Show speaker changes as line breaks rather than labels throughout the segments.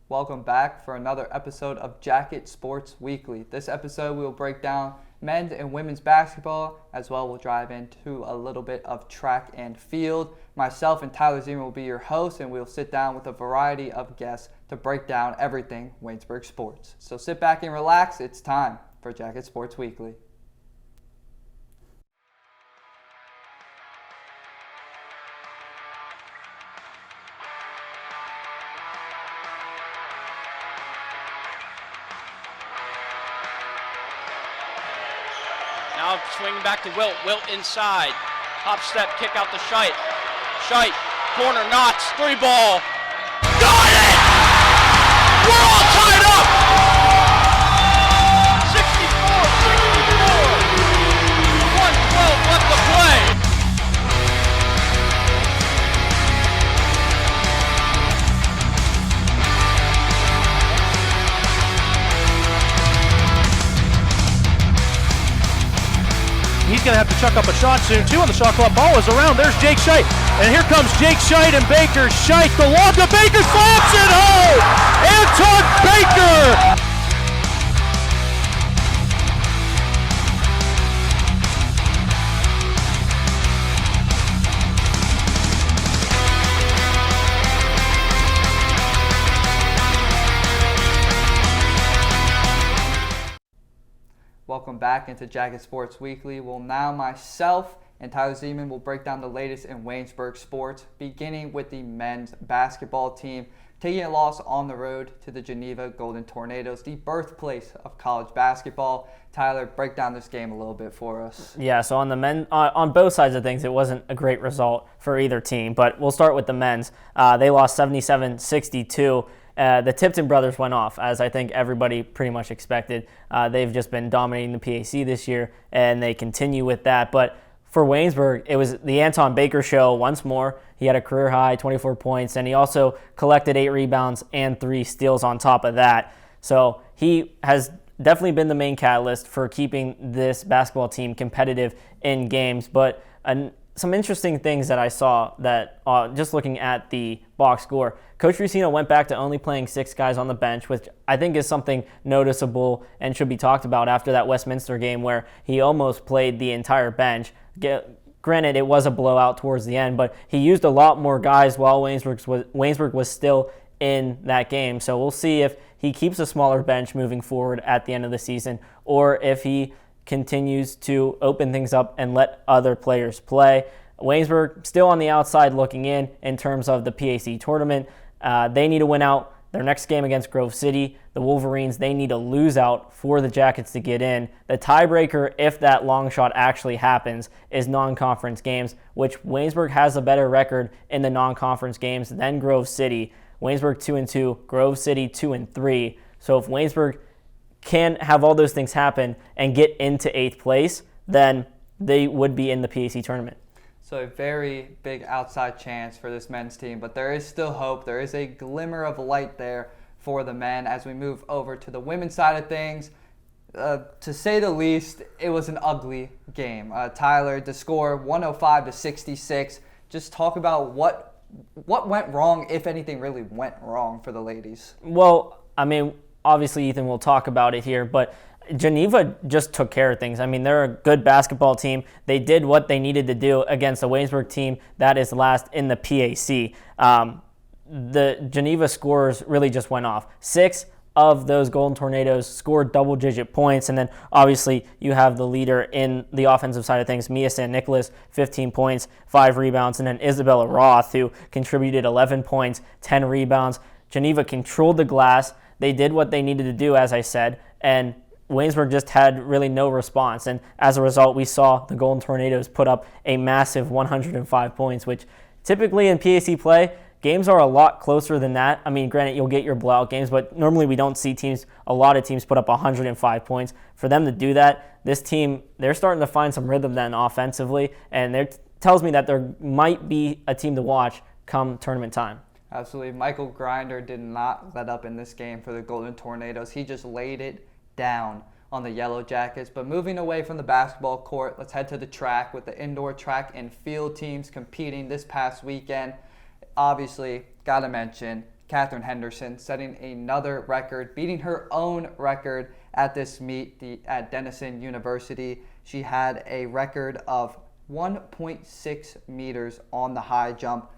Welcome back for another episode of Jacket Sports Weekly. This episode we will break down men's and women's basketball, as well we'll dive into a little bit of track and field. Myself and Tyler Zeman will be your hosts, and we'll sit down with a variety of guests to break down everything Waynesburg sports. So sit back and relax. It's time for Jacket Sports Weekly.
Now swinging back to Wilt. Wilt inside. Hop step, kick out to Scheidt. Scheidt, corner, Knotts, three ball. Got it! We're all tied up! 64-64. 1:12 left to play.
He's going to have to chuck up a shot soon, too, on the shot clock. Ball is around. There's Jake Scheidt. And here comes Jake Scheidt and Baker. Scheidt, the long to Baker, slaps it home! Anton Baker!
Welcome back into Jacket Sports Weekly. Well, now myself and Tyler Zeman will break down the latest in Waynesburg sports, beginning with the men's basketball team taking a loss on the road to the Geneva Golden Tornadoes, the birthplace of college basketball. Tyler, break down this game a little bit for us.
Yeah, so on the men, on both sides of things, it wasn't a great result for either team, but we'll start with the men's. They lost 77-62. The Tipton brothers went off, as I think everybody pretty much expected. They've just been dominating the PAC this year, and they continue with that. But for Waynesburg, it was the Anton Baker show once more. He had a career-high 24 points, and he also collected 8 rebounds and 3 steals on top of that. So he has definitely been the main catalyst for keeping this basketball team competitive in games. But some interesting things that I saw that just looking at the box score, Coach Rusino went back to only playing 6 guys on the bench, which I think is something noticeable and should be talked about after that Westminster game where he almost played the entire bench. Granted, it was a blowout towards the end, but he used a lot more guys while Waynesburg was still in that game. So we'll see if he keeps a smaller bench moving forward at the end of the season, or if he continues to open things up and let other players play. Waynesburg still on the outside looking in terms of the PAC tournament. They need to win out their next game against Grove City. The Wolverines, they need to lose out for the Jackets to get in. The tiebreaker, if that long shot actually happens, is non-conference games, which Waynesburg has a better record in the non-conference games than Grove City. Waynesburg 2-2, Grove City 2-3. So if Waynesburg can have all those things happen and get into 8th place, then they would be in the PAC tournament.
So a very big outside chance for this men's team, but there is still hope. There is a glimmer of light there for the men as we move over to the women's side of things. To say the least, it was an ugly game. Tyler, the score 105-66. Just talk about what went wrong, if anything really went wrong for the ladies.
Well, I mean, obviously Ethan will talk about it here, but Geneva just took care of things. I mean, they're a good basketball team. They did what they needed to do against a Waynesburg team that is last in the PAC. The Geneva scores really just went off. 6 of those Golden Tornadoes scored double-digit points, and then obviously you have the leader in the offensive side of things, Mia San Nicolas, 15 points, 5 rebounds, and then Isabella Roth, who contributed 11 points, 10 rebounds. Geneva controlled the glass. They did what they needed to do, as I said, and Waynesburg just had really no response, and as a result, we saw the Golden Tornadoes put up a massive 105 points, which typically in PAC play, games are a lot closer than that. I mean, granted, you'll get your blowout games, but normally we don't see a lot of teams put up 105 points. For them to do that, this team, they're starting to find some rhythm then offensively, and it tells me that there might be a team to watch come tournament time.
Absolutely. Michael Grinder did not let up in this game for the Golden Tornadoes. He just laid it down on the Yellow Jackets. But moving away from the basketball court, let's head to the track with the indoor track and field teams competing this past weekend. Obviously, got to mention Katherine Henderson, setting another record, beating her own record at this meet at Denison University. She had a record of 1.6 meters on the high jump.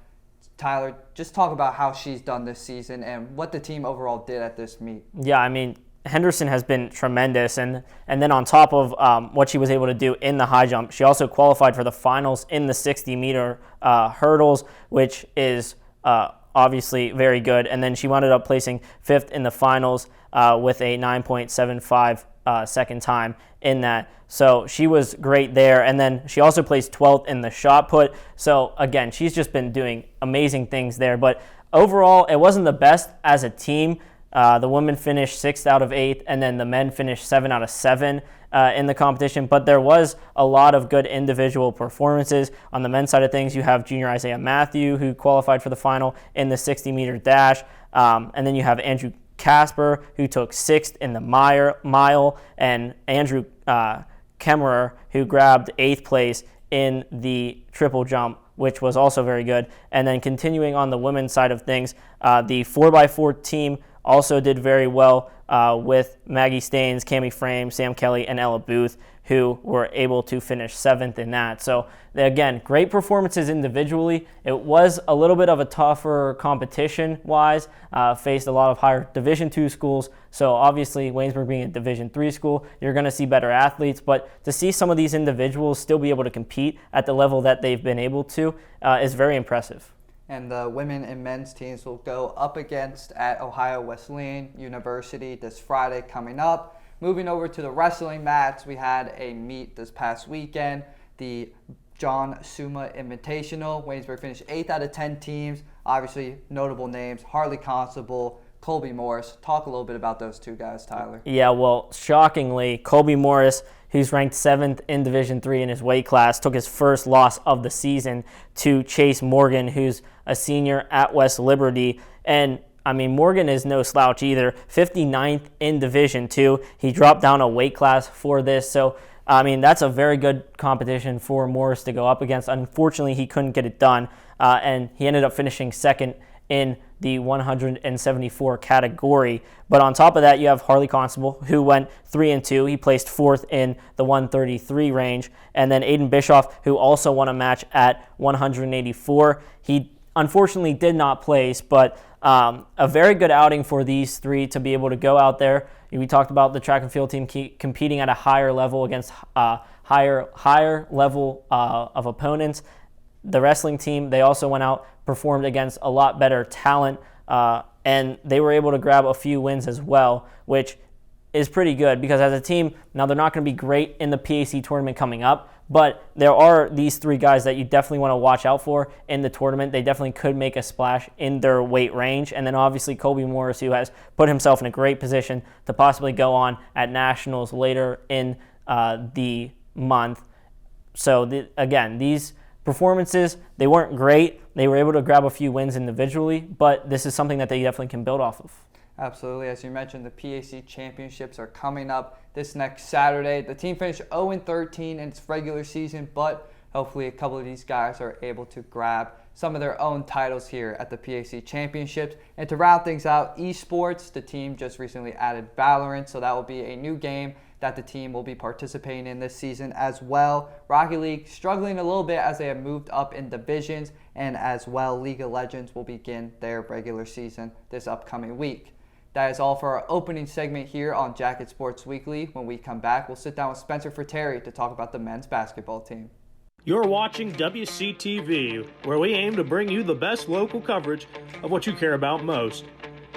Tyler, just talk about how she's done this season and what the team overall did at this meet.
Yeah, I mean, Henderson has been tremendous, and then on top of what she was able to do in the high jump, she also qualified for the finals in the 60-meter hurdles, which is obviously very good. And then she wound up placing 5th in the finals with a 9.75 second time in that. So she was great there. And then she also placed 12th in the shot put. So again, she's just been doing amazing things there. But overall, it wasn't the best as a team. The women finished 6th out of 8, and then the men finished 7 out of 7 in the competition. But there was a lot of good individual performances. On the men's side of things, you have junior Isaiah Matthew, who qualified for the final in the 60-meter dash. And then you have Andrew Casper, who took 6th in the mile, and Andrew Kemmerer, who grabbed 8th place in the triple jump, which was also very good. And then continuing on the women's side of things, the 4x4 team also did very well with Maggie Staines, Cami Frame, Sam Kelly, and Ella Booth, who were able to finish 7th in that. So again, great performances individually. It was a little bit of a tougher competition-wise, faced a lot of higher Division II schools. So obviously, Waynesburg being a Division III school, you're going to see better athletes. But to see some of these individuals still be able to compete at the level that they've been able to is very impressive.
And the women and men's teams will go up against at Ohio Wesleyan University this Friday coming up. Moving over to the wrestling mats, we had a meet this past weekend, the John Suma Invitational. Waynesburg finished 8th out of 10 teams. Obviously, notable names, Harley Constable, Colby Morris. Talk a little bit about those two guys, Tyler.
Yeah, well, shockingly, Colby Morris, who's ranked 7th in Division III in his weight class, took his first loss of the season to Chase Morgan, who's a senior at West Liberty. And, I mean, Morgan is no slouch either. 59th in Division II. He dropped down a weight class for this. So, I mean, that's a very good competition for Morris to go up against. Unfortunately, he couldn't get it done, and he ended up finishing 2nd in the 174 category. But on top of that, you have Harley Constable, who went 3-2. He placed 4th in the 133 range. And then Aiden Bischoff, who also won a match at 184. He unfortunately did not place, but a very good outing for these three to be able to go out there. We talked about the track and field team competing at a higher level against higher level of opponents. The wrestling team, they also went out, performed against a lot better talent, and they were able to grab a few wins as well, which is pretty good because as a team, now they're not going to be great in the PAC tournament coming up, but there are these three guys that you definitely want to watch out for in the tournament. They definitely could make a splash in their weight range. And then obviously Colby Morris, who has put himself in a great position to possibly go on at nationals later in the month. So again, these performances, they weren't great. They were able to grab a few wins individually, but this is something that they definitely can build off of.
Absolutely. As you mentioned, the PAC championships are coming up this next Saturday. The team finished 0-13 in its regular season, but hopefully a couple of these guys are able to grab some of their own titles here at the PAC championships. And to round things out, esports, the team just recently added Valorant, so that will be a new game that the team will be participating in this season as well. Rocket League struggling a little bit as they have moved up in divisions, and as well League of Legends will begin their regular season this upcoming week. That is all for our opening segment here on Jacket Sports Weekly. When we come back, we'll sit down with Spencer Frattare to talk about the men's basketball team.
You're watching WCTV, where we aim to bring you the best local coverage of what you care about most.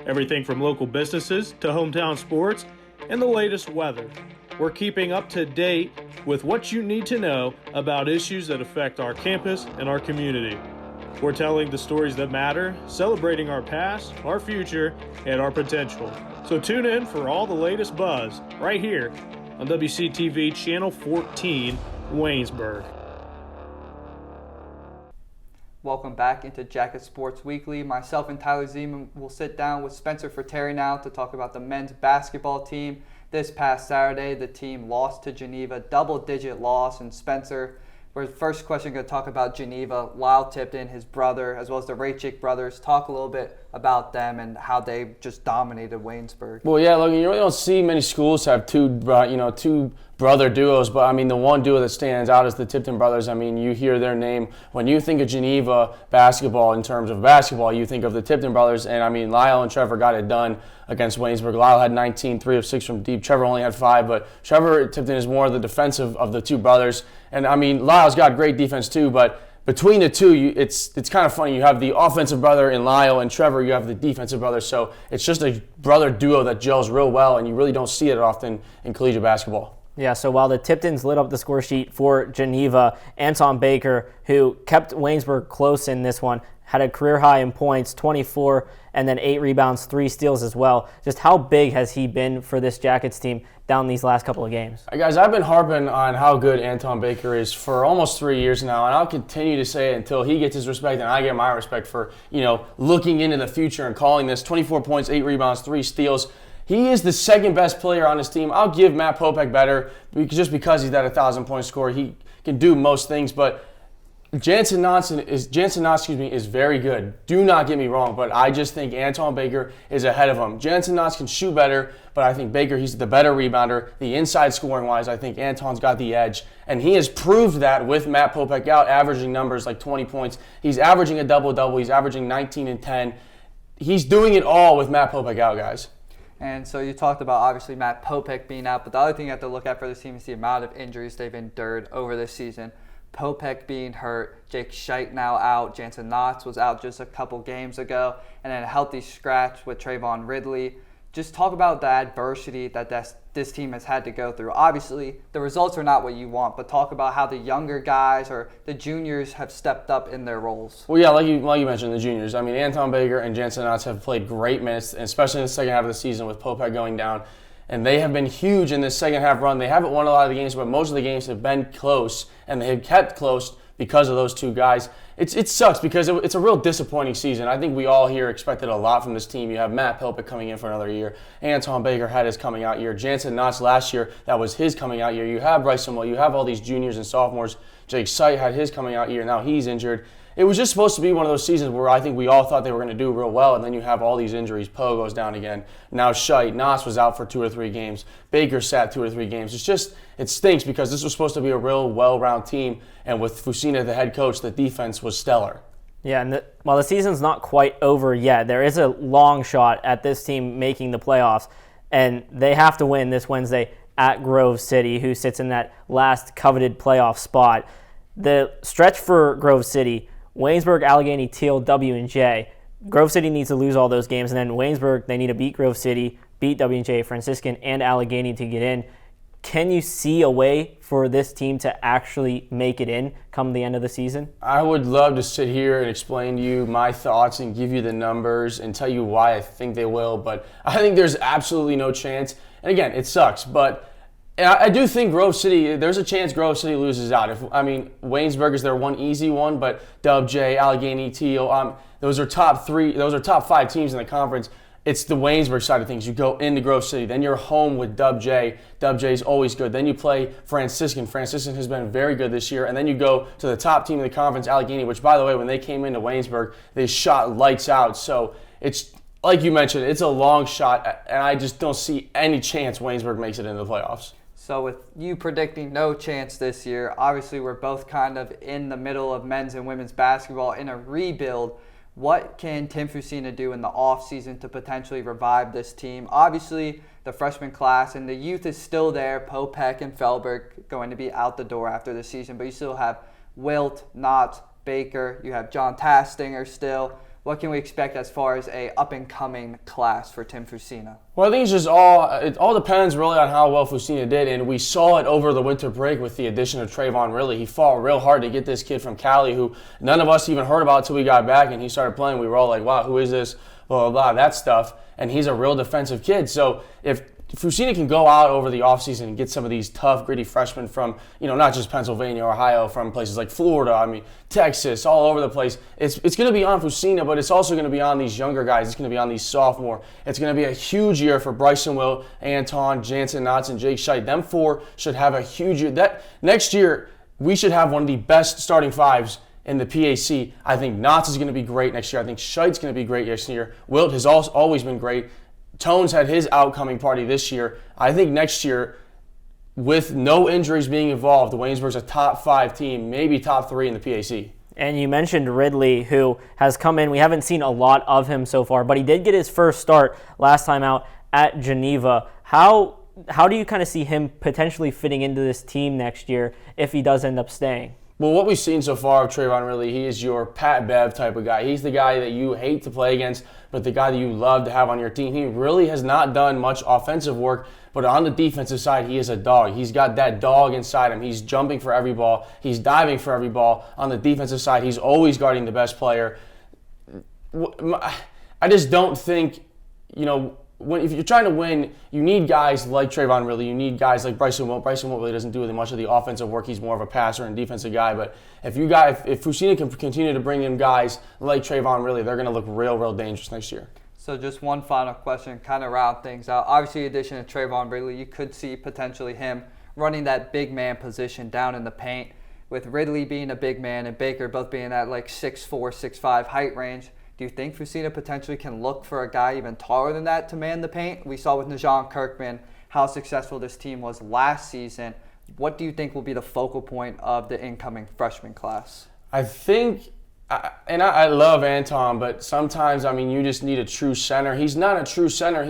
Everything from local businesses to hometown sports and the latest weather. We're keeping up to date with what you need to know about issues that affect our campus and our community. We're telling the stories that matter, celebrating our past, our future, and our potential. So tune in for all the latest buzz right here on WCTV Channel 14, Waynesburg.
Welcome back into Jacket Sports Weekly. Myself and Tyler Zeman will sit down with Spencer Frattare now to talk about the men's basketball team. This past Saturday, the team lost to Geneva, double-digit loss. And Spencer, we're first question going to talk about Geneva. Lyle Tipton, his brother, as well as the Raychick brothers. Talk a little bit about them and how they just dominated Waynesburg.
Well, yeah, Logan, you really don't see many schools have two brother duos, but I mean, the one duo that stands out is the Tipton brothers. I mean, you hear their name. When you think of Geneva basketball, in terms of basketball, you think of the Tipton brothers, and I mean, Lyle and Trevor got it done against Waynesburg. Lyle had 19, 3 of 6 from deep. Trevor only had 5, but Trevor Tipton is more the defensive of the two brothers. And I mean, Lyle's got great defense too, but between the two, it's kind of funny. You have the offensive brother in Lyle, and Trevor, you have the defensive brother. So it's just a brother duo that gels real well, and you really don't see it often in collegiate basketball.
Yeah, so while the Tiptons lit up the score sheet for Geneva, Anton Baker, who kept Waynesburg close in this one, had a career high in points, 24, and then 8 rebounds, 3 steals as well. Just how big has he been for this Jackets team down these last couple of games?
Guys, I've been harping on how good Anton Baker is for almost 3 years now, and I'll continue to say it until he gets his respect and I get my respect for, looking into the future and calling this. 24 points, 8 rebounds, 3 steals. He is the second best player on his team. I'll give Matt Popek better just because he's that 1,000-point scorer. He can do most things, but Jansen Knotts is very good. Do not get me wrong, but I just think Anton Baker is ahead of him. Jansen Knotts can shoot better, but I think Baker, he's the better rebounder. The inside scoring-wise, I think Anton's got the edge, and he has proved that with Matt Popek out, averaging numbers like 20 points. He's averaging a double-double. He's averaging 19 and 10. He's doing it all with Matt Popek out, guys.
And so you talked about, obviously, Matt Popek being out, but the other thing you have to look at for this team is the amount of injuries they've endured over this season. Popek being hurt, Jake Scheit now out, Jansen Knotts was out just a couple games ago, and then a healthy scratch with Trayvon Ridley. Just talk about the adversity that this team has had to go through. Obviously, the results are not what you want, but talk about how the younger guys or the juniors have stepped up in their roles.
Well, yeah, like you mentioned, the juniors. I mean, Anton Baker and Jansen Knotts have played great minutes, especially in the second half of the season with Popek going down. And they have been huge in this second half run. They haven't won a lot of the games, but most of the games have been close, and they have kept close because of those two guys. It sucks because it's a real disappointing season. I think we all here expected a lot from this team. You have Matt Popek coming in for another year. Anton Baker had his coming out year. Jansen Knotts last year, that was his coming out year. You have Bryson Will. You have all these juniors and sophomores. Jake Scheit had his coming out year. Now he's injured. It was just supposed to be one of those seasons where I think we all thought they were going to do real well, and then you have all these injuries. Poe goes down again. Now Scheit, Knotts was out for 2 or 3 games. Baker sat 2 or 3 games. It stinks because this was supposed to be a real well-rounded team, and with Fusina, the head coach, the defense was stellar.
Yeah, and while the season's not quite over yet, there is a long shot at this team making the playoffs, and they have to win this Wednesday at Grove City, who sits in that last coveted playoff spot. The stretch for Grove City, Waynesburg, Allegheny, Teal, W&J. Grove City needs to lose all those games, and then Waynesburg, they need to beat Grove City, beat W&J, Franciscan, and Allegheny to get in. Can you see a way for this team to actually make it in come the end of the season?
I would love to sit here and explain to you my thoughts and give you the numbers and tell you why I think they will, but I think there's absolutely no chance. And again, it sucks, but I do think Grove City, there's a chance Grove City loses out. Waynesburg is their one easy one, but Dub J, Allegheny, Teal, those are top 5 teams in the conference. It's the Waynesburg side of things. You go into Grove City, then you're home with Dub J. Dub J is always good. Then you play Franciscan. Franciscan has been very good this year. And then you go to the top team in the conference, Allegheny, which, by the way, when they came into Waynesburg, they shot lights out. So it's, like you mentioned, it's a long shot, and I just don't see any chance Waynesburg makes it into the playoffs.
So with you predicting no chance this year, obviously we're both kind of in the middle of men's and women's basketball in a rebuild. What can Tim Fusina do in the offseason to potentially revive this team? Obviously, the freshman class and the youth is still there. Popek and Felberg going to be out the door after the season, but you still have Wilt, Knotts, Baker. You have John Tastinger still. What can we expect as far as a up-and-coming class for Tim Fusina?
Well, I think it all depends really on how well Fusina did, and we saw it over the winter break with the addition of Trayvon Ridley. He fought real hard to get this kid from Cali who none of us even heard about until we got back and he started playing. We were all like, wow, who is this? Blah, blah, blah, that stuff. And he's a real defensive kid. So if Fusina can go out over the offseason and get some of these tough, gritty freshmen from, not just Pennsylvania, Ohio, from places like Florida, Texas, all over the place. It's going to be on Fusina, but it's also going to be on these younger guys. It's going to be on these sophomore. It's going to be a huge year for Bryson Will, Anton, Jansen Knotts, and Jake Scheit. Them 4 should have a huge year. Next year, we should have one of the best starting 5s in the PAC. I think Knotts is going to be great next year. I think Scheidt's going to be great next year. Wilt has always been great. Tones had his outcoming party this year. I think next year, with no injuries being involved, Waynesburg's a top 5 team, maybe top 3 in the PAC.
And you mentioned Ridley, who has come in. We haven't seen a lot of him so far, but he did get his first start last time out at Geneva. How do you kind of see him potentially fitting into this team next year if he does end up staying?
Well, what we've seen so far of Trayvon Ridley, he is your Pat Bev type of guy. He's the guy that you hate to play against, but the guy that you love to have on your team. He really has not done much offensive work, but on the defensive side, he is a dog. He's got that dog inside him. He's jumping for every ball. He's diving for every ball. On the defensive side, he's always guarding the best player. I just don't think, if you're trying to win, you need guys like Trayvon Ridley. You need guys like Bryson Wilt. Bryson Wilt really doesn't do much of the offensive work. He's more of a passer and defensive guy. But if Fusina can continue to bring in guys like Trayvon Ridley, they're going to look real dangerous next year.
So just one final question, kind of round things out. Obviously, in addition to Trayvon Ridley, you could see potentially him running that big man position down in the paint, with Ridley being a big man and Baker both being that 6'4", 6'5" height range. Do you think Fusina potentially can look for a guy even taller than that to man the paint? We saw with Najon Kirkman how successful this team was last season. What do you think will be the focal point of the incoming freshman class?
I think, and I love Anton, but sometimes, you just need a true center. He's not a true center.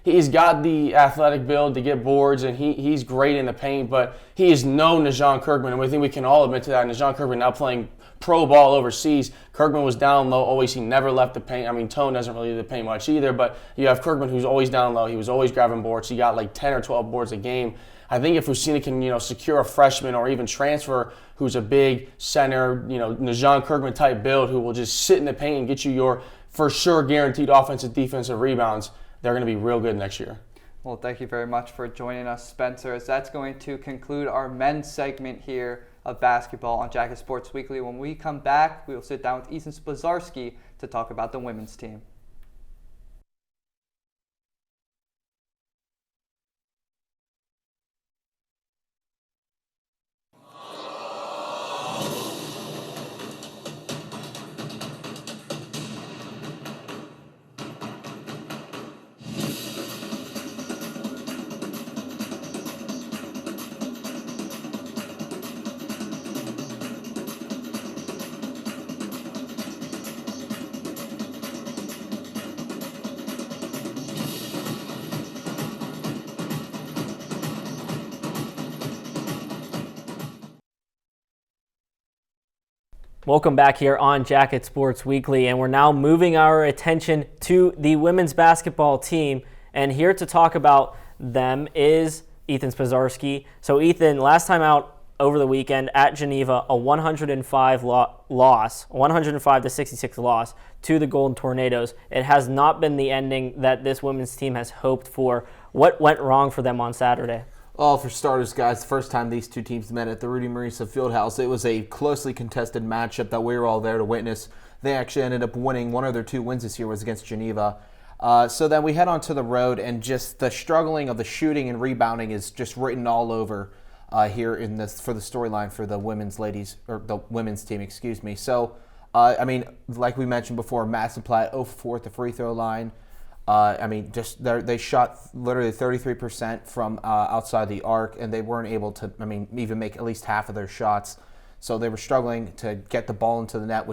He's got the athletic build to get boards, and he's great in the paint, but he is no Najon Kirkman, and I think we can all admit to that. Najon Kirkman now playing pro ball overseas. Kirkman was down low always. He never left the paint. Tone doesn't really leave the paint much either, but you have Kirkman who's always down low. He was always grabbing boards. He got 10 or 12 boards a game. I think if Fusina can, secure a freshman or even transfer who's a big center, Najon Kirkman type build who will just sit in the paint and get you your for sure guaranteed offensive defensive rebounds, they're going to be real good next year.
Well, thank you very much for joining us, Spencer. As that's going to conclude our men's segment here of basketball on Jacket Sports Weekly. When we come back, we will sit down with Ethan Spozarski to talk about the women's team.
Welcome back here on Jacket Sports Weekly, and we're now moving our attention to the women's basketball team. And here to talk about them is Ethan Spozarski. So Ethan, last time out over the weekend at Geneva, a 105 to 66 loss to the Golden Tornadoes. It has not been the ending that this women's team has hoped for. What went wrong for them on Saturday?
Well, for starters, guys, the first time these two teams met at the Rudy Marisa Fieldhouse, it was a closely contested matchup that we were all there to witness. They actually ended up winning. One of their 2 wins this year was against Geneva. So then we head on to the road, and just the struggling of the shooting and rebounding is just written all over here in this for the storyline for the women's team, excuse me. So, like we mentioned before, Madison Platte 0 for 4 at the free throw line. They shot literally 33% from outside the arc, and they weren't able to, even make at least half of their shots. So they were struggling to get the ball into the net,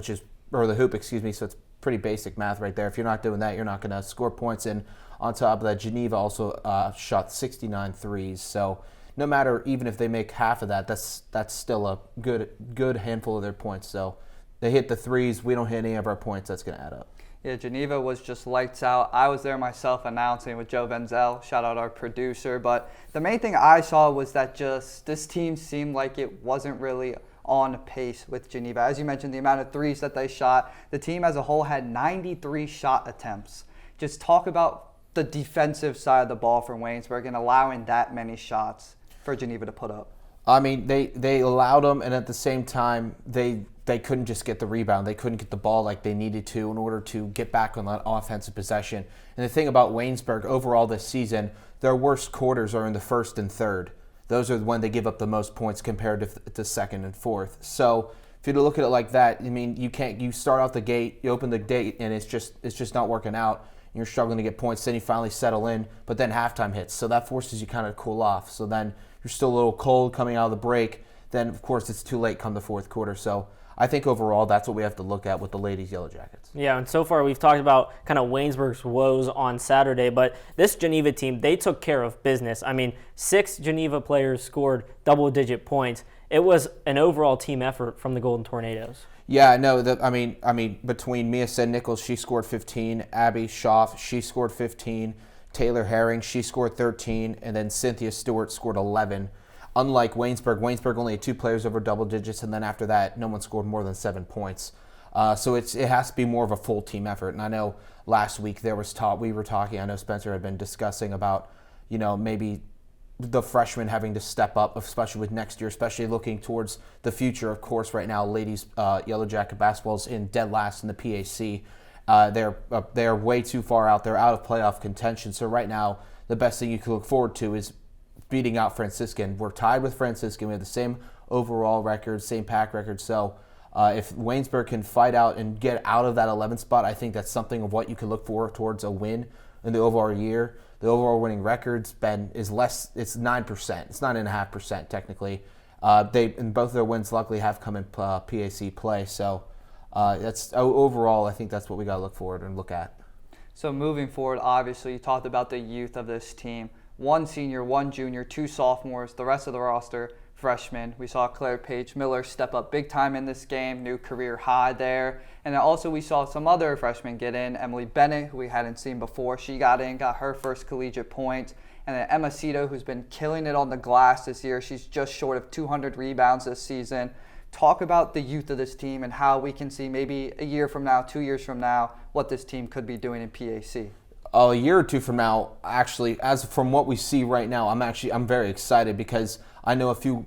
or the hoop, excuse me. So it's pretty basic math right there. If you're not doing that, you're not going to score points. And on top of that, Geneva also shot 69 threes. So no matter, even if they make half of that, that's still a good handful of their points. So they hit the threes. We don't hit any of our points. That's going to add up.
Yeah, Geneva was just lights out. I was there myself announcing with Joe Venzel. Shout out our producer. But the main thing I saw was that just this team seemed like it wasn't really on pace with Geneva. As you mentioned, the amount of threes that they shot, the team as a whole had 93 shot attempts. Just talk about the defensive side of the ball for Waynesburg and allowing that many shots for Geneva to put up.
They allowed them, and at the same time, they couldn't just get the rebound. They couldn't get the ball like they needed to in order to get back on that offensive possession. And the thing about Waynesburg overall this season, their worst quarters are in the first and third. Those are when they give up the most points compared to second and fourth. So if you look at it like that, I mean, you start out the gate, you open the gate, and it's just not working out. You're struggling to get points, then you finally settle in, but then halftime hits, so that forces you kind of to cool off. So then you're still a little cold coming out of the break. Then, of course, it's too late come the fourth quarter. So I think overall that's what we have to look at with the ladies' Yellow Jackets.
Yeah, and so far we've talked about kind of Waynesburg's woes on Saturday, but this Geneva team, they took care of business. I mean, 6 Geneva players scored double-digit points. It was an overall team effort from the Golden Tornadoes.
Yeah, no, I mean, between Mia Nichols, she scored 15. Abby Schaff, she scored 15. Taylor Herring, she scored 13. And then Cynthia Stewart scored 11. Unlike Waynesburg only had 2 players over double digits, and then after that, no one scored more than 7 points. So it has to be more of a full team effort. And I know last week we were talking, I know Spencer had been discussing about, maybe the freshmen having to step up, especially with next year, especially looking towards the future. Of course, right now, ladies Yellow Jacket basketball is in dead last in the PAC. They're way too far out. They're out of playoff contention. So right now, the best thing you can look forward to is beating out Franciscan. We're tied with Franciscan. We have the same overall record, same pack record. So if Waynesburg can fight out and get out of that 11th spot, I think that's something of what you can look for towards a win in the overall year. The overall winning record's is less. It's 9%. It's 9.5% technically. And both of their wins luckily have come in PAC play. So that's overall. I think that's what we got to look forward and look at.
So moving forward, obviously you talked about the youth of this team. 1 senior, 1 junior, 2 sophomores. The rest of the roster freshmen. We saw Claire Page Miller step up big time in this game, new career high there. And then also we saw some other freshmen get in. Emily Bennett, who we hadn't seen before, she got in, got her first collegiate point. And then Emma Cito, who's been killing it on the glass this year. She's just short of 200 rebounds this season. Talk about the youth of this team and how we can see maybe a year from now, 2 years from now, what this team could be doing in PAC.
A year or 2 from now, actually, as from what we see right now, I'm very excited because I know a few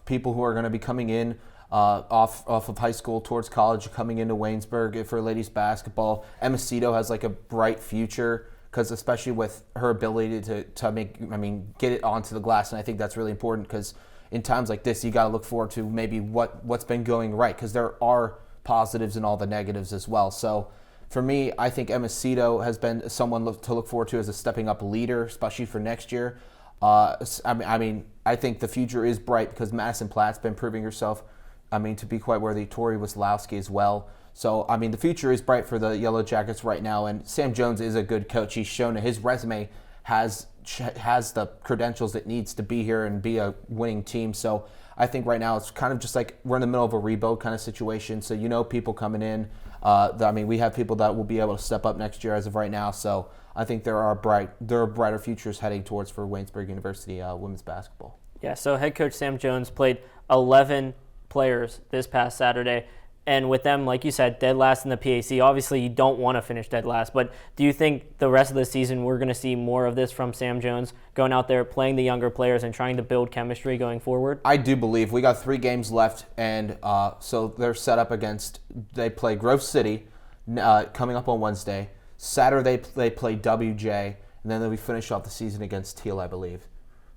people who are going to be coming in off of high school towards college, coming into Waynesburg for ladies basketball. Emma Cito has like a bright future because especially with her ability to get it onto the glass, and I think that's really important because in times like this, you got to look forward to maybe what's been going right because there are positives and all the negatives as well. So for me, I think Emma Cito has been someone to look forward to as a stepping up leader, especially for next year. I think the future is bright because Madison Platt's been proving herself, to be quite worthy. Tori Waslowski as well. So, the future is bright for the Yellow Jackets right now, and Sam Jones is a good coach. He's shown that his resume has the credentials it needs to be here and be a winning team. So I think right now it's kind of just like we're in the middle of a rebuild kind of situation. So people coming in. We have people that will be able to step up next year as of right now. So I think there are brighter futures heading towards for Waynesburg University women's basketball.
Yeah, so head coach Sam Jones played 11 players this past Saturday. And with them, like you said, dead last in the PAC. Obviously, you don't want to finish dead last. But do you think the rest of the season we're going to see more of this from Sam Jones, going out there, playing the younger players and trying to build chemistry going forward?
I do believe. We got 3 games left, and so they're set up they play Grove City coming up on Wednesday. Saturday, they play WJ, and then they'll be finish off the season against Teal, I believe.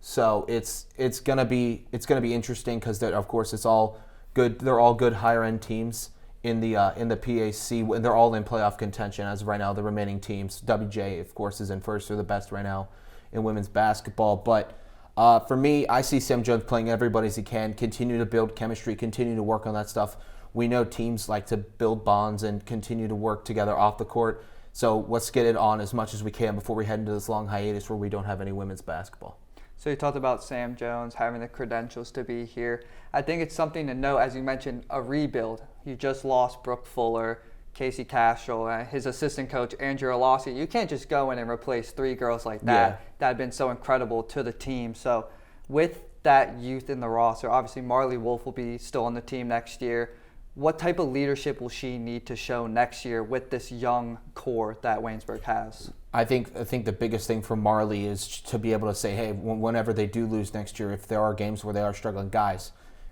So it's gonna be interesting because of course it's all good. They're all good higher end teams in the PAC, and they're all in playoff contention as of right now. The remaining teams, WJ of course is in first. They're the best right now in women's basketball. But for me, I see Sam Jones playing everybody as he can, continue to build chemistry, continue to work on that stuff. We know teams like to build bonds and continue to work together off the court. So let's get it on as much as we can before we head into this long hiatus where we don't have any women's basketball.
So you talked about Sam Jones having the credentials to be here. I think it's something to note, as you mentioned, a rebuild. You just lost Brooke Fuller, Casey Castro, his assistant coach, Andrew Alossi. You can't just go in and replace 3 girls like that that have been so incredible to the team. So with that youth in the roster, obviously Marley Wolf will be still on the team next year. What type of leadership will she need to show next year with this young core that Waynesburg has?
I think the biggest thing for Marley is to be able to say, hey, whenever they do lose next year, if there are games where they are struggling, guys,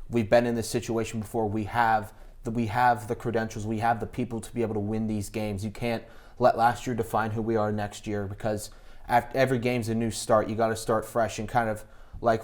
we've been in this situation before. We have the credentials. We have the people to be able to win these games. You can't let last year define who we are next year because every game's a new start. You got to start fresh and kind of like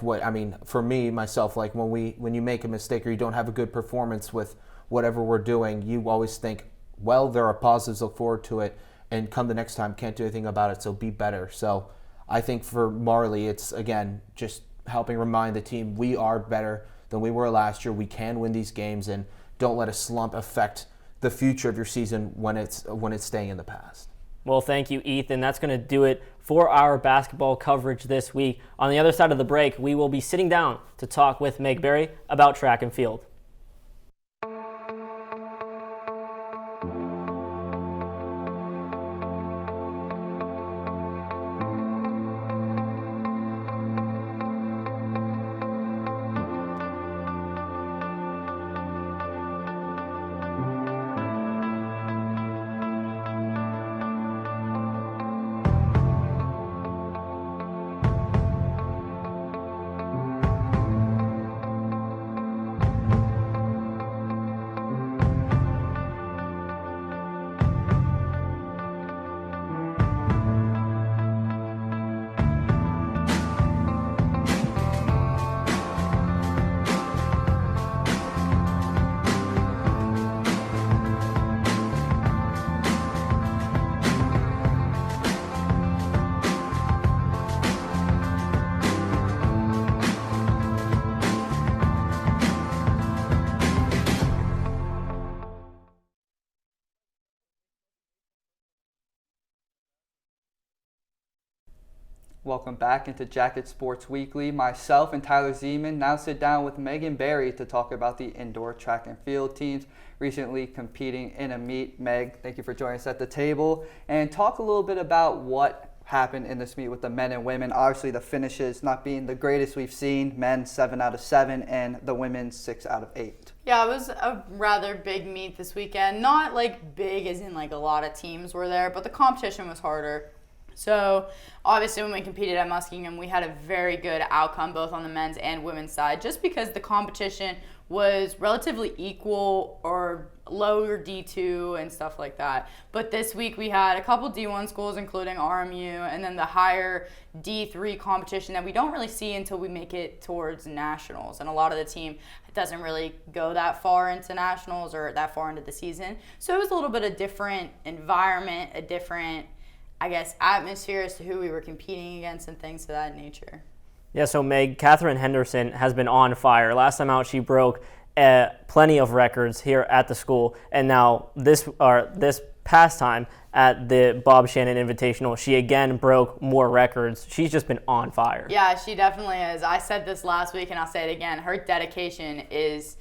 for me, myself, like when you make a mistake or you don't have a good performance with whatever we're doing, you always think, well, there are positives, look forward to it, and come the next time, can't do anything about it, so be better. So I think for Marley, it's, again, just helping remind the team we are better than we were last year. We can win these games, and don't let a slump affect the future of your season when it's staying in the past.
Well, thank you, Ethan. That's going to do it for our basketball coverage this week. On the other side of the break, we will be sitting down to talk with Meg Berry about track and field.
Welcome back into Jacket Sports Weekly. Myself and Tyler Zeman now sit down with Megan Berry to talk about the indoor track and field teams recently competing in a meet. Meg, thank you for joining us at the table, and talk a little bit about what happened in this meet with the men and women. Obviously, the finishes not being the greatest we've seen. Men 7 out of 7 and the women 6 out of 8.
Yeah, it was a rather big meet this weekend. Not like big as in like a lot of teams were there, but the competition was harder. So obviously when we competed at Muskingum, we had a very good outcome both on the men's and women's side, just because the competition was relatively equal or lower D2 and stuff like that. But this week we had a couple D1 schools, including RMU, and then the higher D3 competition that we don't really see until we make it towards nationals. And a lot of the team doesn't really go that far into nationals or that far into the season. So it was a little bit of different environment, a different, I guess, atmosphere as to who we were competing against and things of that nature.
Yeah, so Meg, Catherine Henderson has been on fire. Last time out, she broke plenty of records here at the school, and now this past time at the Bob Shannon Invitational, she again broke more records. She's just been on fire.
Yeah, she definitely is. I said this last week, and I'll say it again. Her dedication is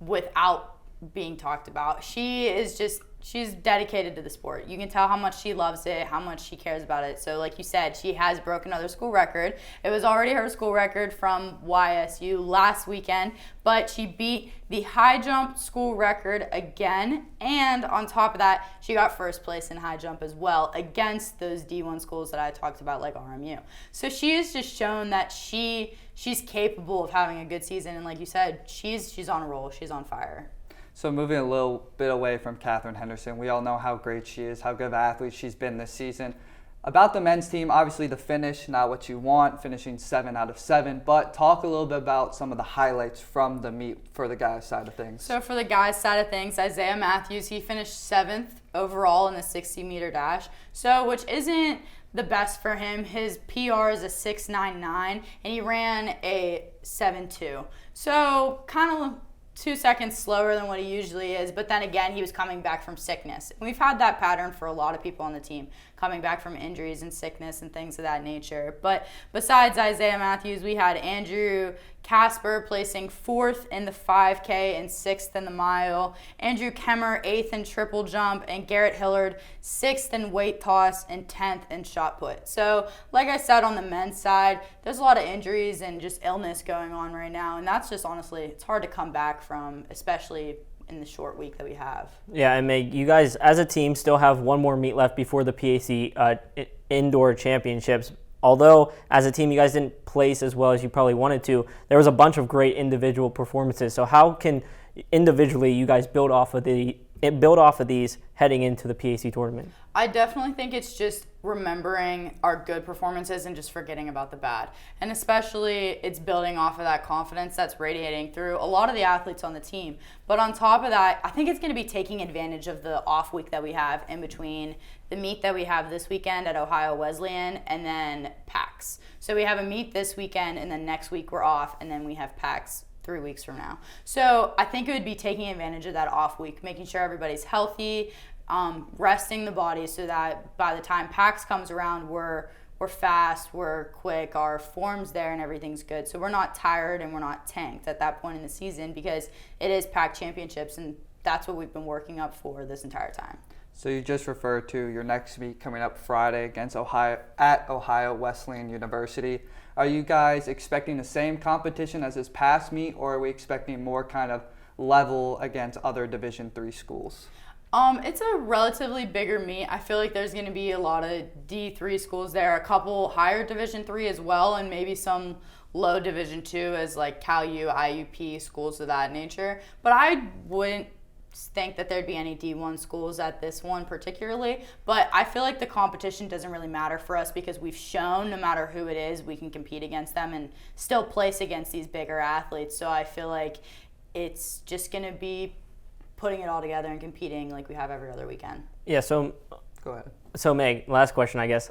without being talked about. She's dedicated to the sport. You can tell how much she loves it, how much she cares about it. So like you said, she has broken another school record. It was already her school record from YSU last weekend, but she beat the high jump school record again. And on top of that, she got first place in high jump as well against those D1 schools that I talked about, like RMU. So she has just shown that she's capable of having a good season. And like you said, she's on a roll. She's on fire.
So moving a little bit away from Catherine Henderson, we all know how great she is, how good of an athlete she's been this season. About the men's team, obviously the finish, not what you want, finishing 7 out of 7, but talk a little bit about some of the highlights from the meet for the guys' side of things.
So for the guys' side of things, Isaiah Matthews, he finished 7th overall in the 60-meter dash, which isn't the best for him. His PR is a 6.99, and he ran a 7.2. So kind of 2 seconds slower than what he usually is, but then again, he was coming back from sickness. We've had that pattern for a lot of people on the team, coming back from injuries and sickness and things of that nature. But besides Isaiah Matthews, we had Andrew Casper placing 4th in the 5K and 6th in the mile, Andrew Kemmer 8th in triple jump, and Garrett Hillard 6th in weight toss and 10th in shot put. So like I said, on the men's side, there's a lot of injuries and just illness going on right now, and that's just honestly, it's hard to come back from, especially in the short week that we have.
Yeah, and Meg, you guys as a team still have one more meet left before the PAC indoor championships. Although as a team you guys didn't place as well as you probably wanted to, there was a bunch of great individual performances. So how can individually you guys build off of the build off of these heading into the PAC tournament?
I definitely think it's just remembering our good performances and just forgetting about the bad. And especially it's building off of that confidence that's radiating through a lot of the athletes on the team. But on top of that, I think it's going to be taking advantage of the off week that we have in between the meet that we have this weekend at Ohio Wesleyan and then PAX. So we have a meet this weekend and then next week we're off and then we have PAX 3 weeks from now. So I think it would be taking advantage of that off week, making sure everybody's healthy, resting the body so that by the time PAX comes around, we're fast, we're quick, our form's there and everything's good. So we're not tired and we're not tanked at that point in the season because it is PAC championships and that's what we've been working up for this entire time.
So you just referred to your next meet coming up Friday against Ohio Wesleyan University. Are you guys expecting the same competition as this past meet, or are we expecting more kind of level against other Division III schools?
It's a relatively bigger meet. I feel like there's going to be a lot of D3 schools there, a couple higher Division III as well, and maybe some low Division II as like Cal U, IUP, schools of that nature. But I wouldn't think that there'd be any D1 schools at this one particularly, but I feel like the competition doesn't really matter for us because we've shown no matter who it is, we can compete against them and still place against these bigger athletes. So I feel like it's just going to be putting it all together and competing like we have every other weekend.
Yeah, so
Go ahead.
So Meg, last question, I guess.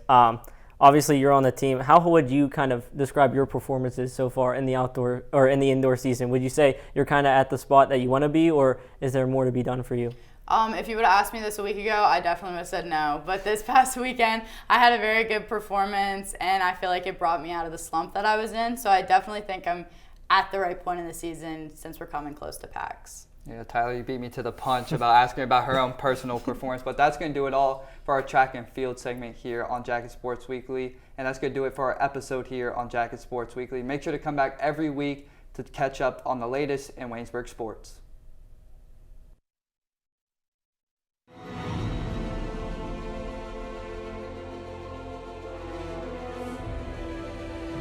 Obviously, you're on the team. How would you kind of describe your performances so far in the outdoor or in the indoor season? Would you say you're kind of at the spot that you want to be, or is there more to be done for you?
If you would have asked me this a week ago, I definitely would have said no. But this past weekend, I had a very good performance, and I feel like it brought me out of the slump that I was in. So I definitely think I'm at the right point in the season since we're coming close to PAX.
Yeah, Tyler, you beat me to the punch about asking about her own personal performance, but that's going to do it all for our track and field segment here on Jacket Sports Weekly, and that's going to do it for our episode here on Jacket Sports Weekly. Make sure to come back every week to catch up on the latest in Waynesburg sports.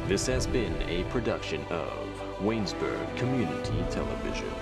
This has been a production of Waynesburg Community Television.